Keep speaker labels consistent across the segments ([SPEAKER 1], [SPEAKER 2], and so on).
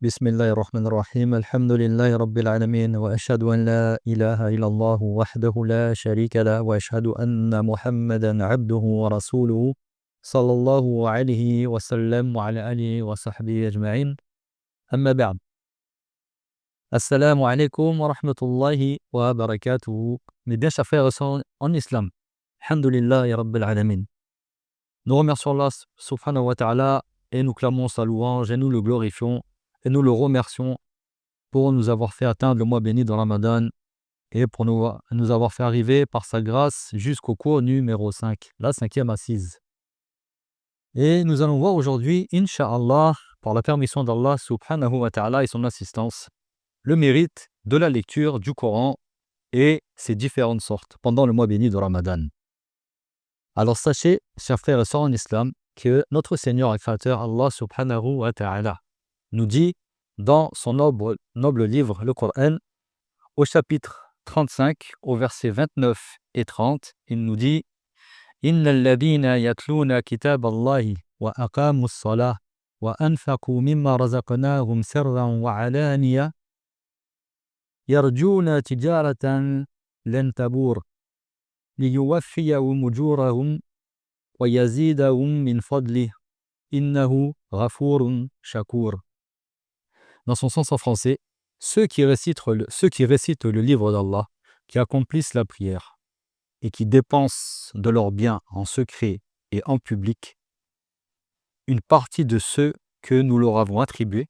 [SPEAKER 1] بسم الله الرحمن الرحيم الحمد لله رب العالمين وأشهد أن لا إله إلا الله وحده لا شريك له وأشهد أن محمدا عبده ورسوله صلى الله عليه وسلم وعلى آله وصحبه أجمعين أما بعد Assalamu alaikum wa rahmatullahi wa barakatuhu. Mes bien chers frères et sœurs en islam. Alhamdulillah ya Rabbil alamin. Nous remercions Allah subhanahu wa ta'ala et nous clamons sa louange et nous le glorifions et nous le remercions pour nous avoir fait atteindre le mois béni de Ramadan et pour nous avoir fait arriver par sa grâce jusqu'au cours numéro 5, la cinquième assise. Et nous allons voir aujourd'hui, Inch'Allah, par la permission d'Allah subhanahu wa ta'ala et son assistance, le mérite de la lecture du Coran et ses différentes sortes pendant le mois béni de Ramadan. Alors sachez, chers frères et sœurs en islam, que notre Seigneur et Créateur Allah subhanahu wa ta'ala nous dit dans son noble livre, le Coran, au chapitre 35, au verset 29 et 30, il nous dit « Inna alladhina yatluna kitab Allahi wa aqamu as-salah wa anfaqu mimma razaqnahum sirran wa alaniya yarjuna tijaratan lan tabur liyuwaffiyahum ujurahum wa yazidahum min fadlih innahu ghafurun shakur » Dans son sens en français, ceux qui récitent le livre d'Allah, qui accomplissent la prière et qui dépensent de leurs biens en secret et en public, une partie de ceux que nous leur avons attribués,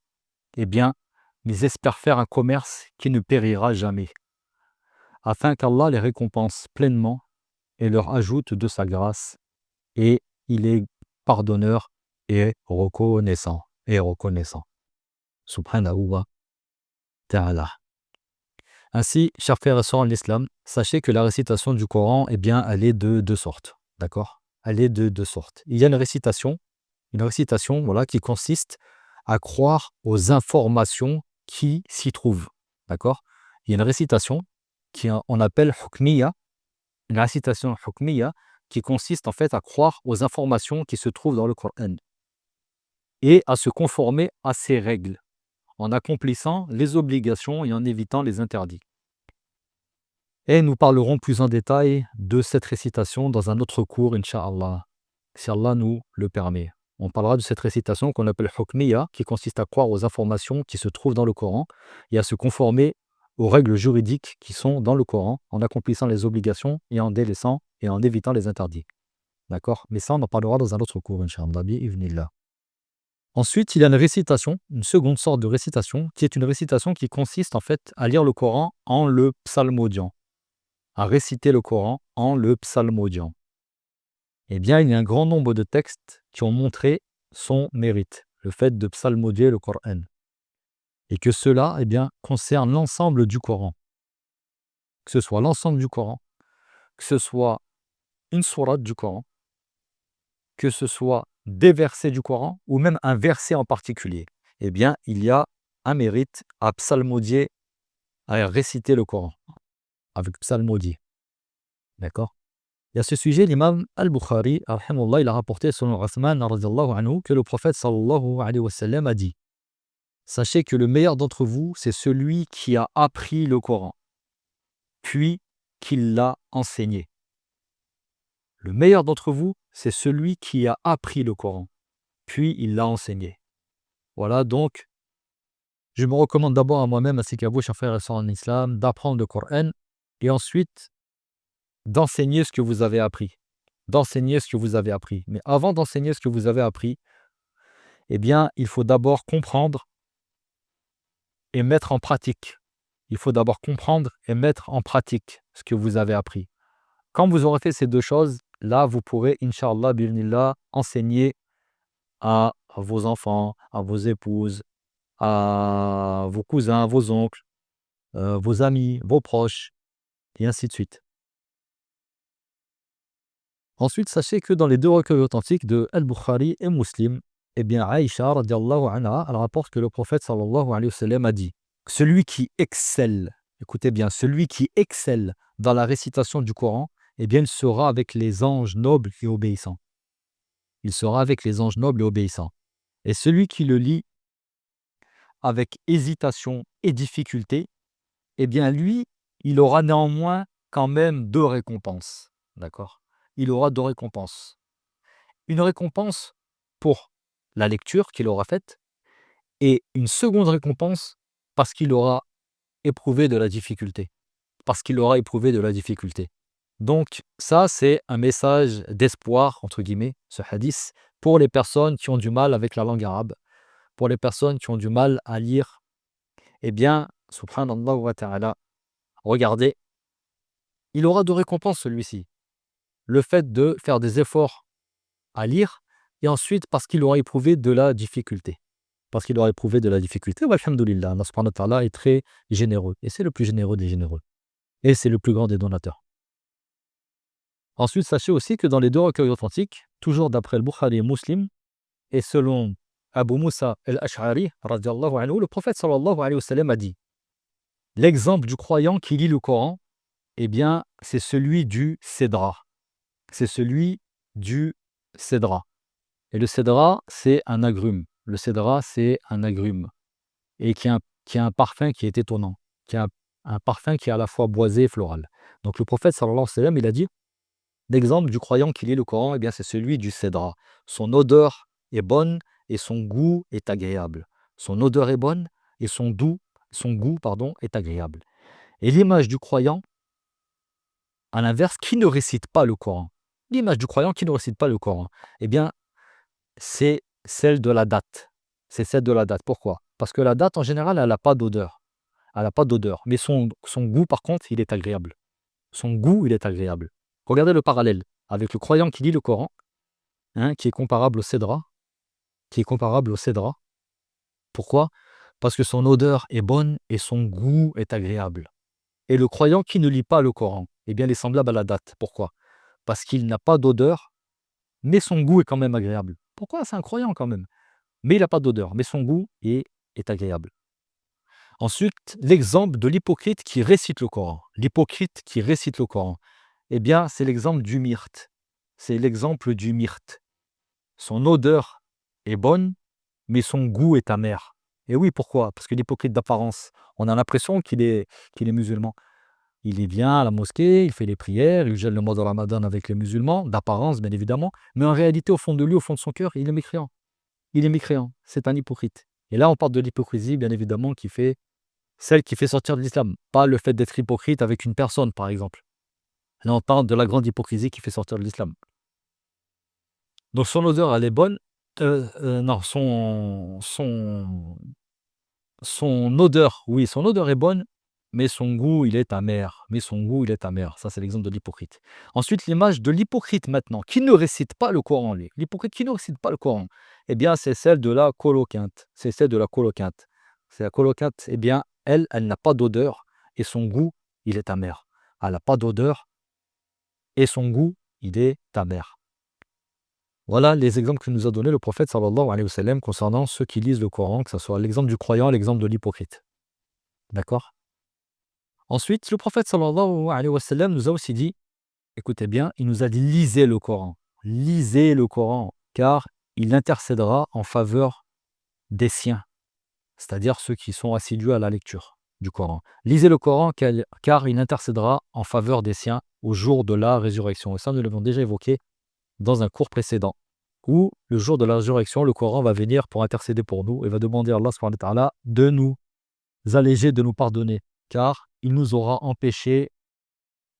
[SPEAKER 1] eh bien, ils espèrent faire un commerce qui ne périra jamais, afin qu'Allah les récompense pleinement et leur ajoute de sa grâce, et il est pardonneur et reconnaissant. Subhanahu wa ta'ala. Ainsi, chers frères et sœurs en islam, sachez que la récitation du Coran, eh bien, elle est de deux sortes. D'accord ? Elle est de deux sortes. Il y a une récitation voilà, qui consiste à croire aux informations qui s'y trouvent. D'accord ? Il y a une récitation qu'on appelle hukmiya, une récitation hukmiya qui consiste en fait à croire aux informations qui se trouvent dans le Coran et à se conformer à ces règles, en accomplissant les obligations et en évitant les interdits. Et nous parlerons plus en détail de cette récitation dans un autre cours, Inch'Allah, si Allah nous le permet. On parlera de cette récitation qu'on appelle hukmiya, qui consiste à croire aux informations qui se trouvent dans le Coran et à se conformer aux règles juridiques qui sont dans le Coran, en accomplissant les obligations et en délaissant et en évitant les interdits. D'accord ? Mais ça, on en parlera dans un autre cours, Inch'Allah, bi'idhnillah. Ensuite, il y a une récitation, une seconde sorte de récitation, qui est une récitation qui consiste en fait à lire le Coran en le psalmodiant, à réciter le Coran en le psalmodiant. Eh bien, il y a un grand nombre de textes qui ont montré son mérite, le fait de psalmodier le Coran. Et que cela, eh bien, concerne l'ensemble du Coran. Que ce soit l'ensemble du Coran, que ce soit une sourate du Coran, que ce soit des versets du Coran ou même un verset en particulier, eh bien, il y a un mérite à psalmodier, à réciter le Coran avec psalmodie. D'accord ? Et à ce sujet, l'imam al-Bukhari, il a rapporté selon Uthman anhu, que le prophète sallallahu alayhi wa sallam a dit « Sachez que le meilleur d'entre vous, c'est celui qui a appris le Coran, puis qui l'a enseigné. » Le meilleur d'entre vous, c'est celui qui a appris le Coran, puis il l'a enseigné. Voilà, donc, je me recommande d'abord à moi-même, ainsi qu'à vous, chers frères et sœurs en islam, d'apprendre le Coran et ensuite d'enseigner ce que vous avez appris. Mais avant d'enseigner ce que vous avez appris, eh bien, il faut d'abord comprendre et mettre en pratique. Il faut d'abord comprendre et mettre en pratique ce que vous avez appris. Quand vous aurez fait ces deux choses, là, vous pourrez, Inch'Allah, bi'idhnillah, enseigner à vos enfants, à vos épouses, à vos cousins, vos oncles, vos amis, vos proches, et ainsi de suite. Ensuite, sachez que dans les deux recueils authentiques de Al-Bukhari et Muslim, eh bien, Aïcha, radiallahu anha, elle rapporte que le prophète, sallallahu alayhi wa sallam, a dit « Celui qui excelle, écoutez bien, celui qui excelle dans la récitation du Coran, eh bien, il sera avec les anges nobles et obéissants. Il sera avec les anges nobles et obéissants. Et celui qui le lit avec hésitation et difficulté, eh bien lui, il aura néanmoins quand même 2 récompenses, d'accord? Il aura 2 récompenses. Une récompense pour la lecture qu'il aura faite et une seconde récompense parce qu'il aura éprouvé de la difficulté. Parce qu'il aura éprouvé de la difficulté. Donc ça, c'est un message «d'espoir» entre guillemets, ce hadith, pour les personnes qui ont du mal avec la langue arabe, pour les personnes qui ont du mal à lire. Eh bien, subhanallah wa ta'ala, regardez, il aura 2 récompenses celui-ci. Le fait de faire des efforts à lire et ensuite parce qu'il aura éprouvé de la difficulté. Parce qu'il aura éprouvé de la difficulté. Wa alhamdoulilah, Allah subhanahu wa ta'ala est très généreux et c'est le plus généreux des généreux et c'est le plus grand des donateurs. Ensuite, sachez aussi que dans les 2 recueils authentiques, toujours d'après le Bukhari et Muslim, et selon Abu Moussa al-Ash'ari, radiyallahu anhu, le prophète sallallahu alayhi wa sallam a dit: l'exemple du croyant qui lit le Coran, eh bien, c'est celui du cédra. C'est celui du cédra. Et le cédra, c'est un agrume. Le cédra, c'est un agrume. Et qui a un parfum qui est étonnant. Qui a un parfum qui est à la fois boisé et floral. Donc le prophète sallallahu alayhi wa sallam, il a dit: l'exemple du croyant qui lit le Coran, eh bien, c'est celui du cédra. Son odeur est bonne et son goût est agréable. Son odeur est bonne et son goût, est agréable. Et l'image du croyant, à l'inverse, qui ne récite pas le Coran. L'image du croyant qui ne récite pas le Coran, eh bien, c'est celle de la date. C'est celle de la date. Pourquoi? Parce que la date, en général, elle n'a pas d'odeur. Elle n'a pas d'odeur. Mais son goût, par contre, il est agréable. Son goût, il est agréable. Regardez le parallèle avec le croyant qui lit le Coran, hein, qui est comparable au cédra. Qui est comparable au cédra. Pourquoi? Parce que son odeur est bonne et son goût est agréable. Et le croyant qui ne lit pas le Coran, eh bien, il est semblable à la date. Pourquoi? Parce qu'il n'a pas d'odeur, mais son goût est quand même agréable. Pourquoi? C'est un croyant quand même. Mais il n'a pas d'odeur, mais son goût est agréable. Ensuite, l'exemple de l'hypocrite qui récite le Coran. L'hypocrite qui récite le Coran, eh bien, c'est l'exemple du myrte. C'est l'exemple du myrte. Son odeur est bonne, mais son goût est amer. Et oui, pourquoi? Parce que l'hypocrite d'apparence, on a l'impression qu'il est musulman. Il vient à la mosquée, il fait les prières, il gèle le mois de Ramadan avec les musulmans, d'apparence bien évidemment, mais en réalité, au fond de lui, au fond de son cœur, il est mécréant. Il est mécréant, c'est un hypocrite. Et là, on parle de l'hypocrisie, bien évidemment, celle qui fait sortir de l'islam. Pas le fait d'être hypocrite avec une personne, par exemple. Là, on parle de la grande hypocrisie qui fait sortir de l'islam. Donc son odeur, elle est bonne. Non, son odeur, oui, son odeur est bonne, mais son goût, il est amer. Ça, c'est l'exemple de l'hypocrite. Ensuite, l'image de l'hypocrite maintenant, qui ne récite pas le Coran. L'hypocrite qui ne récite pas le Coran, eh bien, c'est celle de la coloquinte. C'est la coloquinte, eh bien, elle n'a pas d'odeur et son goût, il est amer. Elle n'a pas d'odeur et son goût, il est amer. Voilà les exemples que nous a donné le prophète sallallahu alayhi wa sallam concernant ceux qui lisent le Coran, que ce soit l'exemple du croyant et l'exemple de l'hypocrite. D'accord? Ensuite, le prophète sallallahu alayhi wa sallam nous a aussi dit, écoutez bien, il nous a dit lisez le Coran. Lisez le Coran, car il intercédera en faveur des siens, c'est-à-dire ceux qui sont assidus à la lecture du Coran. Lisez le Coran, car il intercédera en faveur des siens au jour de la résurrection. Et ça, nous l'avons déjà évoqué dans un cours précédent, où le jour de la résurrection, le Coran va venir pour intercéder pour nous et va demander à Allah subhanahu wa ta'ala de nous alléger, de nous pardonner, car il nous aura empêché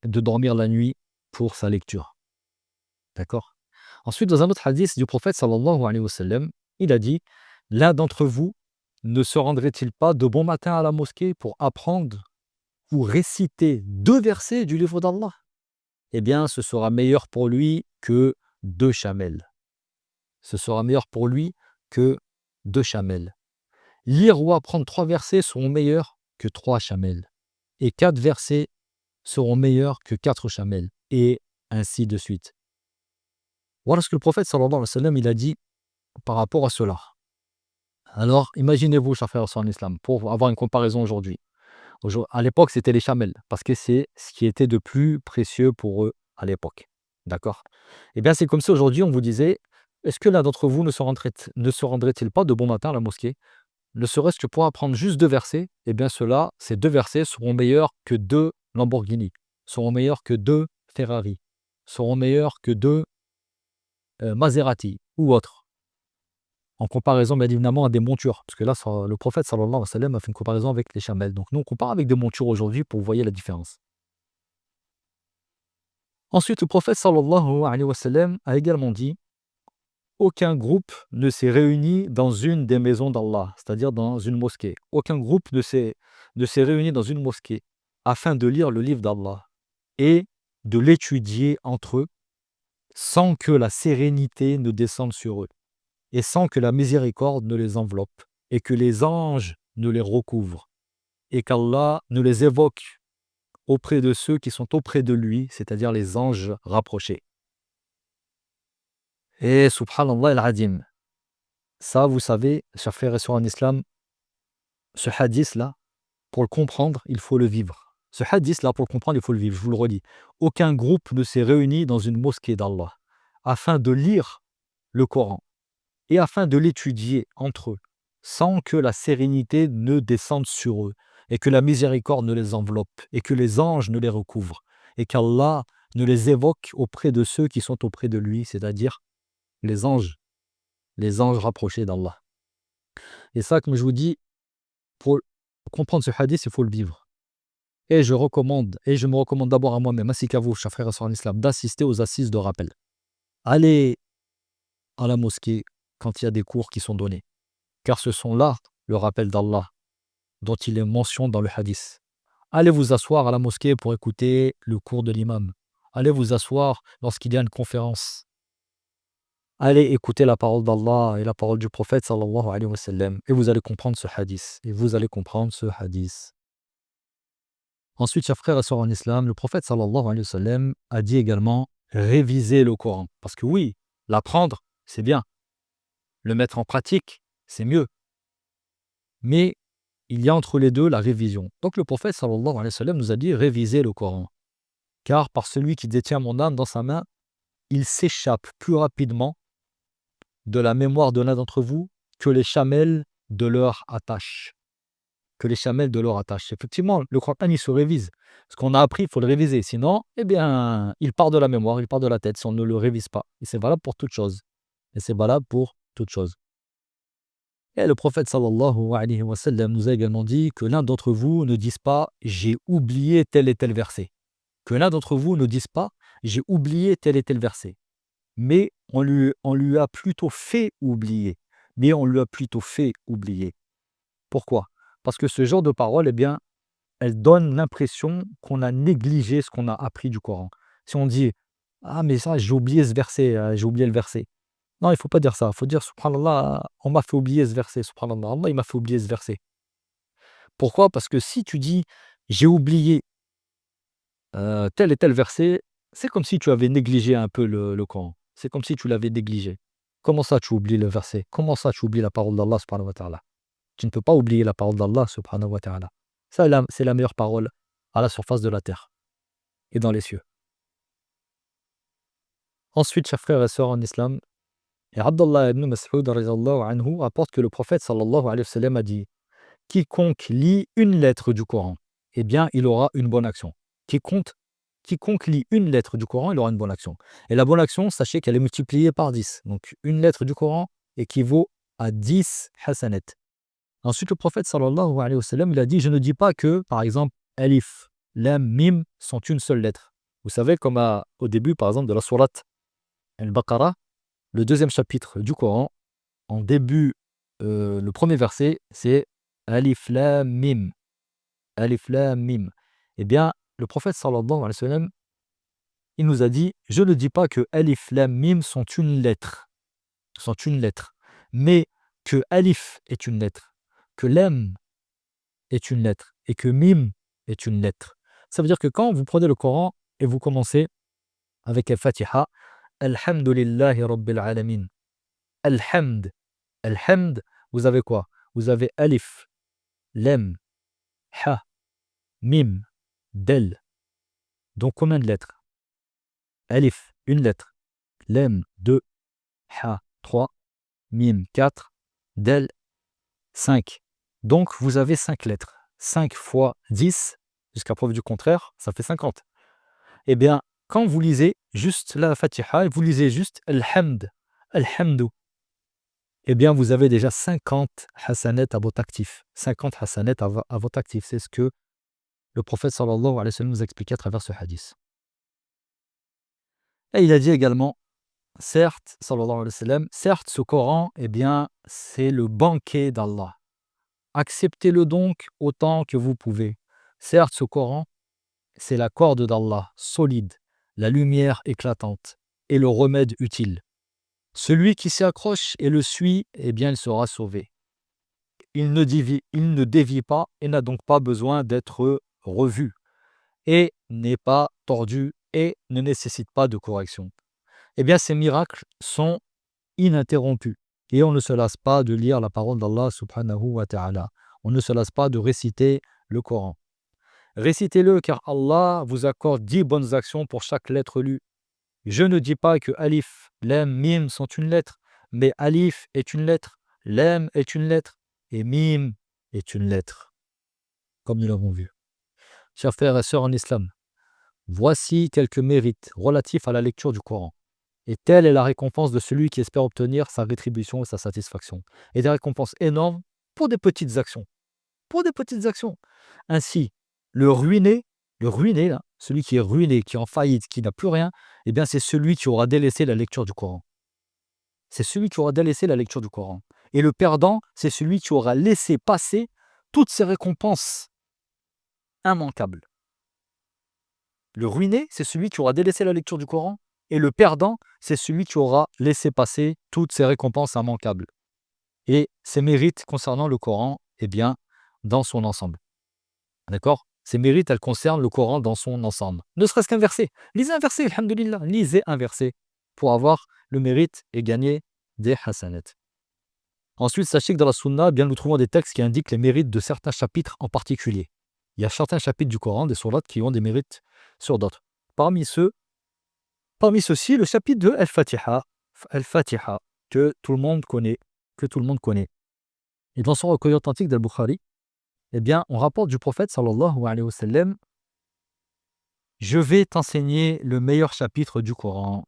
[SPEAKER 1] de dormir la nuit pour sa lecture. D'accord? Ensuite, dans un autre hadith du prophète sallallahu alayhi wa sallam, il a dit: l'un d'entre vous ne se rendrait-il pas de bon matin à la mosquée pour apprendre ou réciter 2 versets du livre d'Allah? Eh bien, ce sera meilleur pour lui que 2 chamels. Ce sera meilleur pour lui que 2 chamels. Lire ou apprendre 3 versets seront meilleurs que 3 chamels. Et 4 versets seront meilleurs que 4 chamels. Et ainsi de suite. Voilà ce que le prophète sallallahu alayhi wa sallam il a dit par rapport à cela. Alors, imaginez-vous, chers frères et sœurs en islam, pour avoir une comparaison aujourd'hui. À l'époque, c'était les chamels, parce que c'est ce qui était de plus précieux pour eux à l'époque. D'accord? Eh bien, c'est comme si aujourd'hui, on vous disait: est-ce que l'un d'entre vous ne se rendrait-il pas de bon matin à la mosquée ne serait-ce que pour apprendre juste 2 versets, eh bien ces 2 versets seront meilleurs que 2 Lamborghini, seront meilleurs que 2 Ferrari, seront meilleurs que 2 Maserati ou autres. En comparaison bien évidemment à des montures, parce que là le prophète sallallahu alayhi wa sallam a fait une comparaison avec les chamels. Donc nous on compare avec des montures aujourd'hui pour vous voyez la différence. Ensuite le prophète sallallahu alayhi wa sallam a également dit: aucun groupe ne s'est réuni dans une des maisons d'Allah, c'est-à-dire dans une mosquée. Aucun groupe ne s'est réuni dans une mosquée afin de lire le livre d'Allah et de l'étudier entre eux sans que la sérénité ne descende sur eux et sans que la miséricorde ne les enveloppe et que les anges ne les recouvrent et qu'Allah ne les évoque auprès de ceux qui sont auprès de lui, c'est-à-dire les anges rapprochés. Et subhanallah al-adim, ça vous savez, chers frères et sœurs en islam, ce hadith-là, pour le comprendre, il faut le vivre. Ce hadith-là, pour le comprendre, il faut le vivre, je vous le redis. Aucun groupe ne s'est réuni dans une mosquée d'Allah afin de lire le Coran et afin de l'étudier entre eux, sans que la sérénité ne descende sur eux, et que la miséricorde ne les enveloppe, et que les anges ne les recouvrent, et qu'Allah ne les évoque auprès de ceux qui sont auprès de lui, c'est-à-dire les anges rapprochés d'Allah. Et ça, comme je vous dis, pour comprendre ce hadith, il faut le vivre. Et je me recommande d'abord à moi-même, ainsi qu'à vous, chers frères et sœurs en islam, d'assister aux assises de rappel. Allez à la mosquée quand il y a des cours qui sont donnés, car ce sont là le rappel d'Allah dont il est mention dans le hadith. Allez vous asseoir à la mosquée pour écouter le cours de l'imam. Allez vous asseoir lorsqu'il y a une conférence. Allez écouter la parole d'Allah et la parole du prophète sallallahu alayhi wa sallam et vous allez comprendre ce hadith. Ensuite, chers frères et sœurs en islam, le prophète sallallahu alayhi wa sallam a dit également réviser le Coran. Parce que oui, l'apprendre, c'est bien. Le mettre en pratique, c'est mieux. Mais il y a entre les deux la révision. Donc le prophète sallallahu alayhi wa sallam nous a dit réviser le Coran. Car par celui qui détient mon âme dans sa main, il s'échappe plus rapidement de la mémoire de l'un d'entre vous que les chamelles de leur attache. Effectivement, le Coran, il se révise. Ce qu'on a appris, il faut le réviser. Sinon, eh bien, il part de la mémoire, il part de la tête si on ne le révise pas. Et c'est valable pour toute chose. Et le prophète sallallahu alayhi wa sallam nous a également dit que l'un d'entre vous ne dise pas « j'ai oublié tel et tel verset ». Que l'un d'entre vous ne dise pas « j'ai oublié tel et tel verset ». Mais on lui a plutôt fait oublier. Pourquoi? Parce que ce genre de parole, eh bien, elle donne l'impression qu'on a négligé ce qu'on a appris du Coran. Si on dit « ah mais ça, j'ai oublié ce verset, j'ai oublié le verset ». Non, il ne faut pas dire ça. Il faut dire subhanallah, on m'a fait oublier ce verset. Subhanallah, Allah, il m'a fait oublier ce verset. Pourquoi? Parce que si tu dis j'ai oublié tel et tel verset, c'est comme si tu avais négligé un peu le Coran. C'est comme si tu l'avais négligé. Comment ça tu oublies le verset? Comment ça tu oublies la parole d'Allah subhanahu wa ta'ala? Tu ne peux pas oublier la parole d'Allah subhanahu wa ta'ala. Ça, c'est la meilleure parole à la surface de la terre et dans les cieux. Ensuite, chers frères et sœurs en islam, et Abdullah ibn Mas'ud radiyallahu anhu rapporte que le prophète sallallahu alayhi wa sallam a dit: quiconque lit une lettre du Coran, eh bien, il aura une bonne action. Quiconque lit une lettre du Coran, il aura une bonne action. Et la bonne action, sachez qu'elle est multipliée par 10. Donc, une lettre du Coran équivaut à 10 hasanat. Ensuite, le prophète sallallahu alayhi wa sallam, il a dit: je ne dis pas que, par exemple, alif, lam, mim sont une seule lettre. Vous savez, comme au début, par exemple, de la sourate Al-Baqarah, le deuxième chapitre du Coran, en début, le premier verset, c'est Alif Lam Mim. Alif Lam Mim. Eh bien, le prophète sallallahu alayhi wa sallam, il nous a dit: je ne dis pas que Alif Lam Mim sont une lettre, mais que Alif est une lettre, que Lam est une lettre et que Mim est une lettre. Ça veut dire que quand vous prenez le Coran et vous commencez avec Al-Fatiha, Alhamdulillahi Rabbil Alamin. Alhamd, vous avez quoi? Vous avez Alif, Lam, Ha, Mim, Del. Donc combien de lettres? Alif, une lettre. Lam, 2. Ha, 3. Mim, 4. Del, 5. Donc, vous avez 5 lettres. 5 fois 10, jusqu'à preuve du contraire, ça fait 50. Eh bien, quand vous lisez juste la Fatiha, vous lisez juste Al-Hamd, Al-Hamdu, eh bien, vous avez déjà 50 hasanat à votre actif. 50 hasanat à votre actif. C'est ce que le prophète sallallahu alayhi wa sallam nous a expliqué à travers ce hadith. Et il a dit également, certes, sallallahu alayhi wa sallam, certes, ce Coran, eh bien, c'est le banquet d'Allah. Acceptez-le donc autant que vous pouvez. Certes, ce Coran, c'est la corde d'Allah, solide, la lumière éclatante et le remède utile. Celui qui s'y accroche et le suit, eh bien, il sera sauvé. Il ne dévie pas et n'a donc pas besoin d'être revu et n'est pas tordu et ne nécessite pas de correction. Eh bien, ces miracles sont ininterrompus et on ne se lasse pas de lire la parole d'Allah subhanahu wa ta'ala. On ne se lasse pas de réciter le Coran. Récitez-le car Allah vous accorde 10 bonnes actions pour chaque lettre lue. Je ne dis pas que Alif, Lam, Mim sont une lettre, mais Alif est une lettre, Lam est une lettre et Mim est une lettre, comme nous l'avons vu. Chers frères et sœurs en islam, voici quelques mérites relatifs à la lecture du Coran. Et telle est la récompense de celui qui espère obtenir sa rétribution et sa satisfaction. Et des récompenses énormes pour des petites actions. Pour des petites actions. Ainsi, le ruiné là, celui qui est ruiné, qui est en faillite, qui n'a plus rien, eh bien c'est celui qui aura délaissé la lecture du Coran. C'est celui qui aura délaissé la lecture du Coran. Et le perdant, c'est celui qui aura laissé passer toutes ces récompenses immanquables. Le ruiné, c'est celui qui aura délaissé la lecture du Coran. Et le perdant, c'est celui qui aura laissé passer toutes ces récompenses immanquables. Et ces mérites concernant le Coran, eh bien, dans son ensemble. D'accord? Ces mérites, elles concernent le Coran dans son ensemble. Ne serait-ce qu'un verset. Lisez un verset, alhamdoulilah. Lisez un verset pour avoir le mérite et gagner des hasanat. Ensuite, sachez que dans la Sunna, eh bien, nous trouvons des textes qui indiquent les mérites de certains chapitres en particulier. Il y a certains chapitres du Coran, des sourates, qui ont des mérites sur d'autres. Parmi ceux-ci, le chapitre de Al-Fatiha, que tout le monde connaît. Et dans son recueil authentique d'Al-Bukhari, eh bien, on rapporte du prophète sallallahu alayhi wa sallam, je vais t'enseigner le meilleur chapitre du Coran.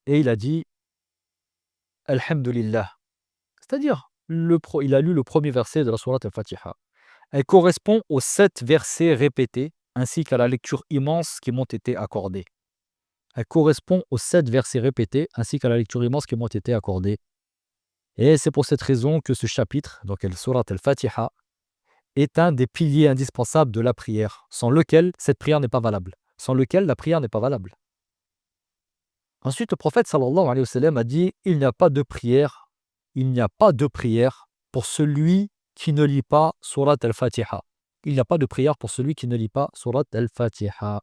[SPEAKER 1] Et il a dit, Alhamdulillah. C'est-à-dire, il a lu le premier verset de la sourate Al-Fatiha. Elle correspond aux 7 versets répétés, ainsi qu'à la lecture immense qui m'ont été accordés. Elle correspond aux 7 versets répétés, ainsi qu'à la lecture immense qui m'ont été accordés. Et c'est pour cette raison que ce chapitre, donc la sourate Al-Fatiha, est un des piliers indispensables de la prière, sans lequel cette prière n'est pas valable. Sans lequel la prière n'est pas valable. Ensuite, le prophète sallallahu alayhi wa sallam a dit, il n'y a pas de prière pour celui qui ne lit pas sourate Al-Fatiha. Il n'y a pas de prière pour celui qui ne lit pas sourate Al-Fatiha.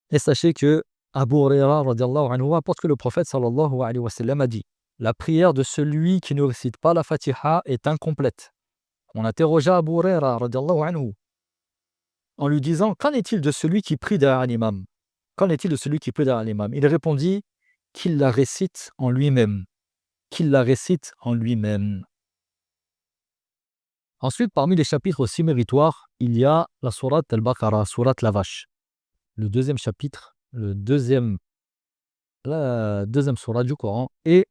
[SPEAKER 1] Et sachez que Abu Huraira radiallahu anhu rapporte que le prophète sallallahu alayhi wa sallam a dit, la prière de celui qui ne récite pas la Fatiha est incomplète. On interrogea Abu Huraira radiallahu anhu en lui disant, qu'en est-il de celui qui prie derrière l'imam? Qu'en est-il de celui qui prie derrière l'imam? Il répondit qu'il la récite en lui-même. Ensuite, parmi les chapitres aussi méritoires, il y a la sourate Al-Baqarah, sourate la vache. Le deuxième chapitre, la deuxième sourate du Coran, et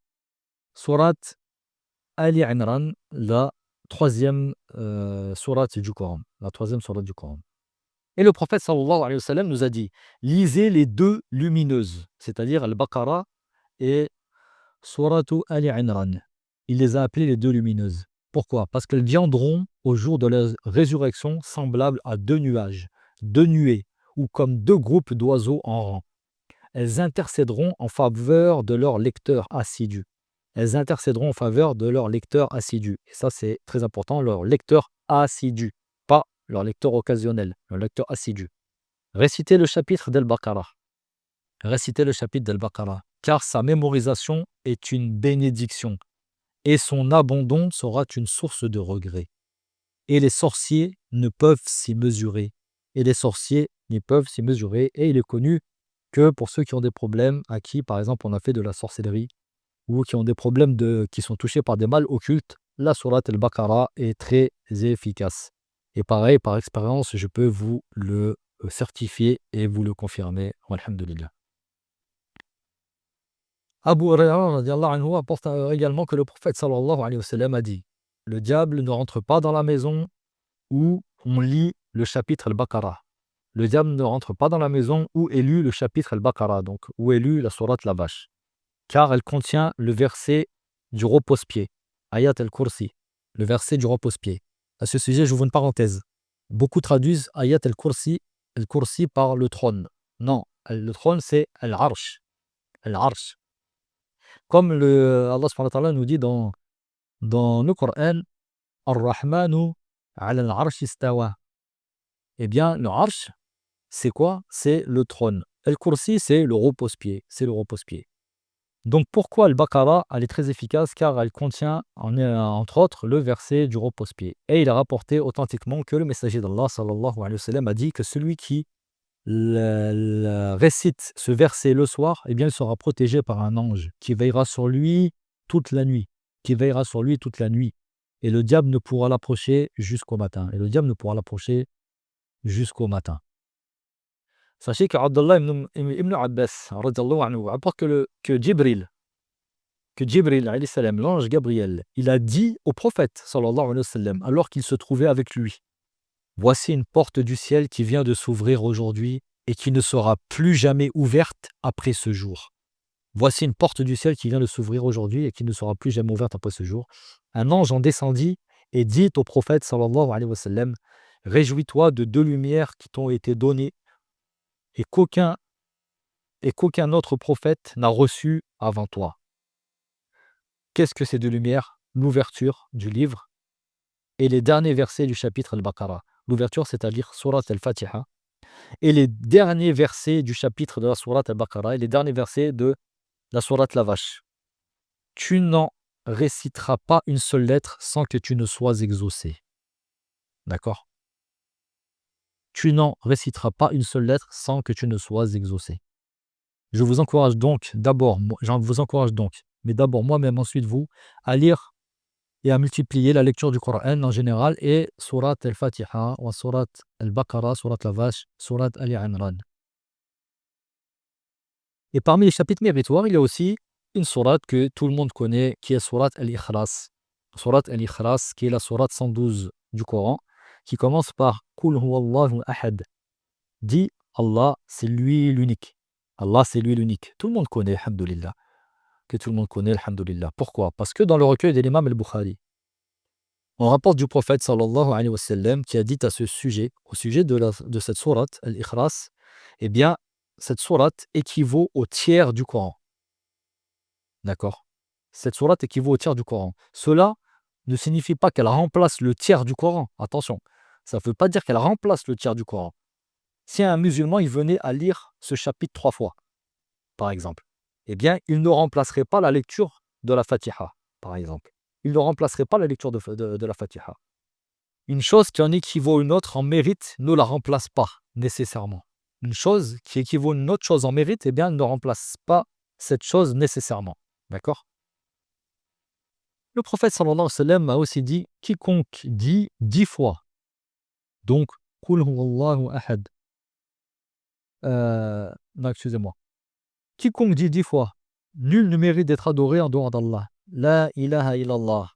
[SPEAKER 1] sourate Ali Imran, la troisième sourate du Coran. Et le prophète sallallahu alayhi wa sallam nous a dit, lisez les 2 lumineuses, c'est-à-dire Al-Baqarah et sourate Ali Imran. Il les a appelées les 2 lumineuses. Pourquoi? Parce qu'elles viendront au jour de la résurrection semblables à 2 nuages, 2 nuées, ou comme 2 groupes d'oiseaux en rang. Elles intercéderont en faveur de leurs lecteurs assidus. Et ça, c'est très important, leurs lecteurs assidus, pas leur lecteur occasionnel, leur lecteur assidu. Récitez le chapitre d'Al-Baqarah, car sa mémorisation est une bénédiction, et son abandon sera une source de regret. Et les sorciers ne peuvent s'y mesurer. Et il est connu que pour ceux qui ont des problèmes, à qui par exemple on a fait de la sorcellerie, ou qui ont des problèmes qui sont touchés par des mâles occultes, la sourate al-Baqarah est très efficace. Et pareil, par expérience, je peux vous le certifier et vous le confirmer. Alhamdulillah. Abu Huraira radiallahu anhu apporte également que le prophète sallallahu alayhi wa sallam a dit: le diable ne rentre pas dans la maison où on lit le chapitre al-Baqarah. Le diable ne rentre pas dans la maison où est lu le chapitre al-Baqarah, donc où est lu la sourate la vache, car elle contient le verset du repose-pied, Ayat al-Kursi, le verset du repose-pied. À ce sujet, j'ouvre une parenthèse. Beaucoup traduisent Ayat al-Kursi par le trône. Non, le trône c'est al-Arsh. Al-Arsh. Comme Allah subhanahu wa ta'ala nous dit dans le Coran, Ar-Rahmanu ala al-Arsh istawa. Eh bien, le Arsh, c'est quoi? C'est le trône. Al-Kursi, c'est le repose-pied. C'est le repose-pied. Donc pourquoi Al-Baqarah, elle est très efficace? Car elle contient, entre autres, le verset du repose-pied. Et il est rapporté authentiquement que le messager d'Allah, sallallahu alayhi wa sallam, a dit que celui qui récite ce verset le soir, eh bien, il sera protégé par un ange qui veillera sur lui toute la nuit. Qui veillera sur lui toute la nuit. Et le diable ne pourra l'approcher jusqu'au matin. Sachez que Abdullah ibn Abbas radiyallahu anhu rapporte que Jibril, alayhi salam, l'ange Gabriel, il a dit au prophète sallallahu alayhi wa sallam, alors qu'il se trouvait avec lui: voici une porte du ciel qui vient de s'ouvrir aujourd'hui et qui ne sera plus jamais ouverte après ce jour. Voici une porte du ciel qui vient de s'ouvrir aujourd'hui et qui ne sera plus jamais ouverte après ce jour. Un ange en descendit et dit au prophète sallallahu alayhi wa sallam: réjouis-toi de 2 lumières qui t'ont été données et qu'aucun autre prophète n'a reçu avant toi. Qu'est-ce que ces 2 lumières? L'ouverture du livre et les derniers versets du chapitre al-Baqarah. L'ouverture, c'est-à-dire Surat al-Fatiha, et les derniers versets du chapitre de la Surat al-Baqarah et les derniers versets de la Surat la vache. Tu n'en réciteras pas une seule lettre sans que tu ne sois exaucé. D'accord? Tu n'en réciteras pas une seule lettre sans que tu ne sois exaucé. Je vous encourage donc mais d'abord moi-même, ensuite vous, à lire et à multiplier la lecture du Coran en général et Surat al-Fatiha, ou Surat al-Baqarah, Surat la vache, Surat Ali Imran. Et parmi les chapitres méritoires, il y a aussi une sourate que tout le monde connaît, qui est Surat al-Ikhlas. Surat al-Ikhlas, qui est la sourate 112 du Coran, qui commence par Qul huwallahu ahad. Dit Allah, c'est lui l'unique. Allah, c'est lui l'unique. Tout le monde connaît, alhamdoulilah. Que tout le monde connaît, alhamdoulilah. Pourquoi? Parce que dans le recueil de l'imam al-Bukhari, on rapporte du prophète sallallahu alayhi wa sallam qui a dit à ce sujet, au sujet de cette sourate, al-Ikhlas, eh bien, cette sourate équivaut au tiers du Coran. D'accord? Cette sourate équivaut au tiers du Coran. Cela ne signifie pas qu'elle remplace le tiers du Coran. Attention, ça ne veut pas dire qu'elle remplace le tiers du Coran. Si un musulman il venait à lire ce chapitre 3 fois, par exemple, eh bien, il ne remplacerait pas la lecture de la Fatiha, par exemple. Il ne remplacerait pas la lecture de la Fatiha. Une chose qui en équivaut à une autre en mérite ne la remplace pas, nécessairement. Une chose qui équivaut à une autre chose en mérite, eh bien, elle ne remplace pas cette chose nécessairement. D'accord? Le prophète sallallahu alayhi wa sallam a aussi dit: quiconque dit 10 fois, donc, Qul huwallahu ahad. Non, excusez-moi. Quiconque dit 10 fois, nul ne mérite d'être adoré en dehors d'Allah. La ilaha illallah.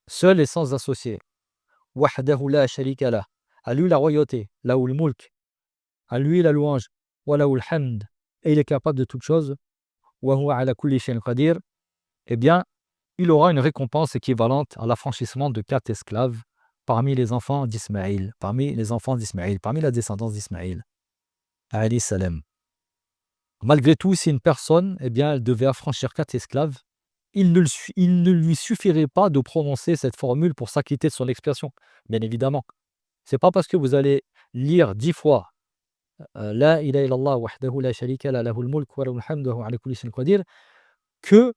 [SPEAKER 1] Seul et sans associé. Wahdahu la sharika lah. À lui la royauté, lahul mulk. À lui la louange, wa lahul hamd. Et il est capable de toutes choses. Wa huwa ala kulli shay'in qadir. Eh bien, il aura une récompense équivalente à l'affranchissement de 4 esclaves parmi les enfants d'Ismaïl, parmi la descendance d'Ismaïl, alayhi salam. Malgré tout, si une personne, eh bien, elle devait affranchir 4 esclaves, il ne lui suffirait pas de prononcer cette formule pour s'acquitter de son expiation, bien évidemment. C'est pas parce que vous allez lire 10 fois La ilaha illallah wahdahu la sharika la lahul mulk wa lahul hamdu wa huwa ala kulli shay'in qadir que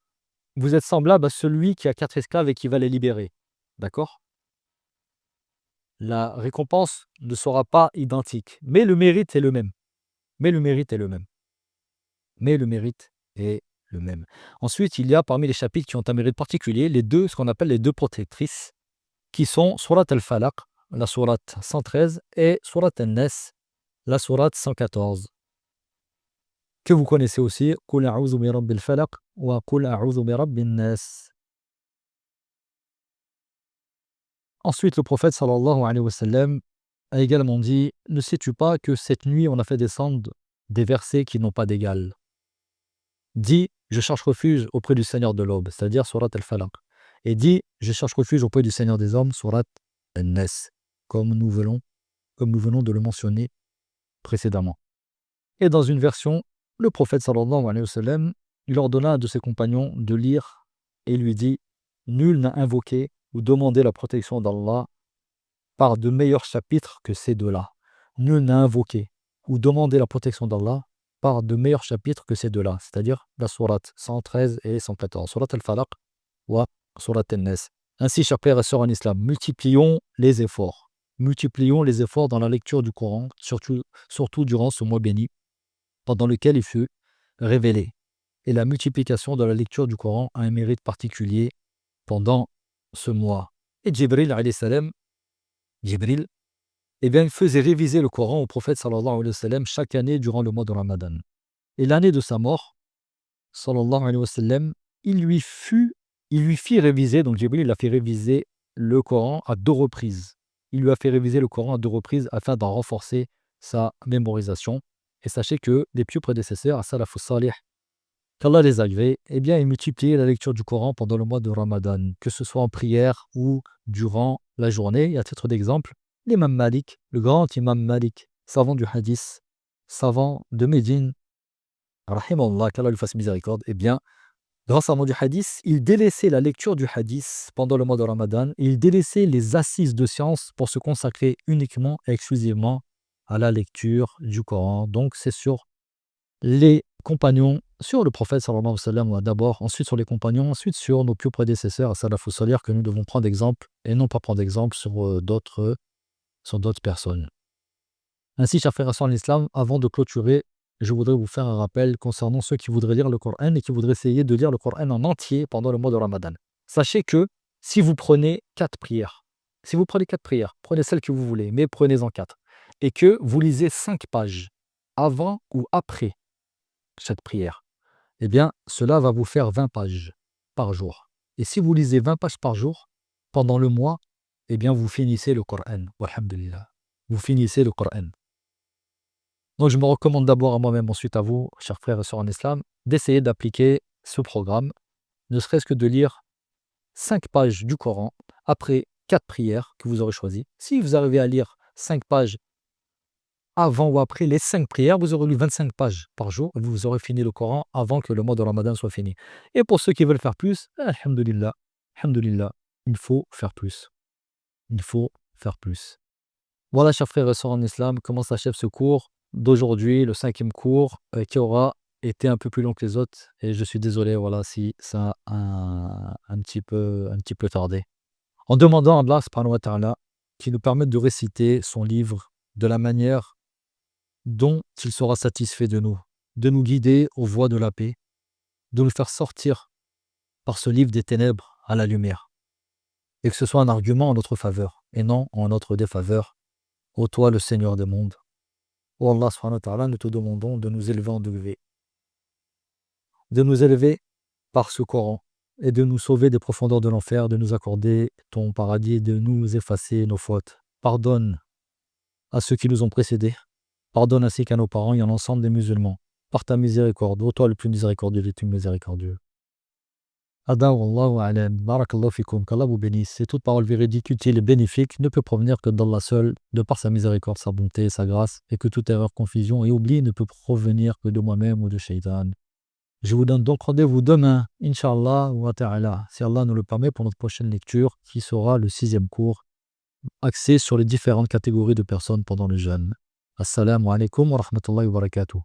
[SPEAKER 1] vous êtes semblable à celui qui a 4 esclaves et qui va les libérer. D'accord? La récompense ne sera pas identique, mais le mérite est le même. Mais le mérite est le même. Ensuite, il y a parmi les chapitres qui ont un mérite particulier, ce qu'on appelle les deux protectrices, qui sont Surat al-Falaq, la sourate 113, et Surat al-Nas, la sourate 114, que vous connaissez aussi, Qul a'udhu bi rabbil falaq wa Qul a'udhu bi rabbin nas. Ensuite, le prophète sallallahu alayhi wa sallam a également dit: ne sais-tu pas que cette nuit on a fait descendre des versets qui n'ont pas d'égal? Dis: je cherche refuge auprès du Seigneur de l'aube, c'est-à-dire Surat al-Falaq. Et dis: je cherche refuge auprès du Seigneur des hommes, Surat al-Nas, comme nous venons de le mentionner précédemment. Et dans une version, le prophète sallallahu alayhi wa sallam, il ordonna à de ses compagnons de lire et lui dit: nul n'a invoqué ou demandé la protection d'Allah par de meilleurs chapitres que ces deux-là. Nul n'a invoqué ou demandé la protection d'Allah par de meilleurs chapitres que ces deux-là, c'est-à-dire la sourate 113 et 114, Surat al-Falaq ou Surat al-Nas. Ainsi, chers frères et sœurs en islam, multiplions les efforts. Multiplions les efforts dans la lecture du Coran, surtout durant ce mois béni, pendant lequel il fut révélé. Et la multiplication de la lecture du Coran a un mérite particulier pendant ce mois. Et Jibril, alayhi salam, Jibril, il faisait réviser le Coran au prophète sallallahu alayhi wa sallam chaque année durant le mois de Ramadan. Et l'année de sa mort, sallallahu alayhi wa sallam, il lui fit réviser, donc Jibril il a fait réviser le Coran à 2 reprises. Il lui a fait réviser le Coran à 2 reprises afin d'en renforcer sa mémorisation. Et sachez que les pieux prédécesseurs, à Salafus Salih, qu'Allah les agrée, eh bien, ils multipliaient la lecture du Coran pendant le mois de Ramadan, que ce soit en prière ou durant la journée. Et à titre d'exemple, l'imam Malik, le grand imam Malik, savant du hadith, savant de Médine, rahimahullah, qu'Allah lui fasse miséricorde, eh bien, grâce à du hadith, il délaissait la lecture du hadith pendant le mois de Ramadan, et il délaissait les assises de science pour se consacrer uniquement et exclusivement à la lecture du Coran. Donc c'est sur les compagnons, sur le prophète sallallahu alayhi wa sallam d'abord, ensuite sur les compagnons, ensuite sur nos pieux prédécesseurs à Salafus Salih que nous devons prendre exemple et non pas prendre exemple sur d'autres personnes. Ainsi, chers frères et sœurs en islam, avant de clôturer, je voudrais vous faire un rappel concernant ceux qui voudraient lire le Coran et qui voudraient essayer de lire le Coran en entier pendant le mois de Ramadan. Sachez que si vous prenez 4 prières, prenez celles que vous voulez, mais prenez-en 4, et que vous lisez 5 pages avant ou après cette prière, eh bien, cela va vous faire 20 pages par jour. Et si vous lisez 20 pages par jour, pendant le mois, eh bien, vous finissez le Coran. Walhamdulillah. Vous finissez le Coran. Donc, je me recommande d'abord à moi-même, ensuite à vous, chers frères et sœurs en islam, d'essayer d'appliquer ce programme, ne serait-ce que de lire 5 pages du Coran après 4 prières que vous aurez choisies. Si vous arrivez à lire 5 pages avant ou après les 5 prières, vous aurez lu 25 pages par jour et vous aurez fini le Coran avant que le mois de Ramadan soit fini. Et pour ceux qui veulent faire plus, alhamdulillah, alhamdulillah, il faut faire plus. Il faut faire plus. Voilà, chers frères et sœurs en islam, comment s'achève ce cours d'aujourd'hui, le 5e cours, qui aura été un peu plus long que les autres. Et je suis désolé, voilà, si ça a un petit peu tardé. En demandant à Allah subhanahu wa ta'ala qui nous permette de réciter son livre de la manière dont il sera satisfait de nous guider aux voies de la paix, de nous faire sortir par ce livre des ténèbres à la lumière, et que ce soit un argument en notre faveur et non en notre défaveur. Ô toi, le Seigneur des mondes, ô Allah subhanahu wa ta'ala, nous te demandons de nous élever en degré, de nous élever par ce Coran et de nous sauver des profondeurs de l'enfer, de nous accorder ton paradis et de nous effacer nos fautes. Pardonne à ceux qui nous ont précédés. Pardonne ainsi qu'à nos parents et à l'ensemble des musulmans. Par ta miséricorde, ô toi le plus miséricordieux des plus miséricordieux. Ada wallahu alam, barakallahu fikum, qu'Allah vous bénisse. Et toute parole véridique, utile et bénéfique ne peut provenir que d'Allah seul, de par sa miséricorde, sa bonté, sa grâce, et que toute erreur, confusion et oubli ne peut provenir que de moi-même ou de Shaitan. Je vous donne donc rendez-vous demain, Inch'Allah wa ta'ala, si Allah nous le permet, pour notre prochaine lecture, qui sera le 6e cours, axé sur les différentes catégories de personnes pendant le jeûne. Assalamu alaikum wa rahmatullahi wa barakatuh.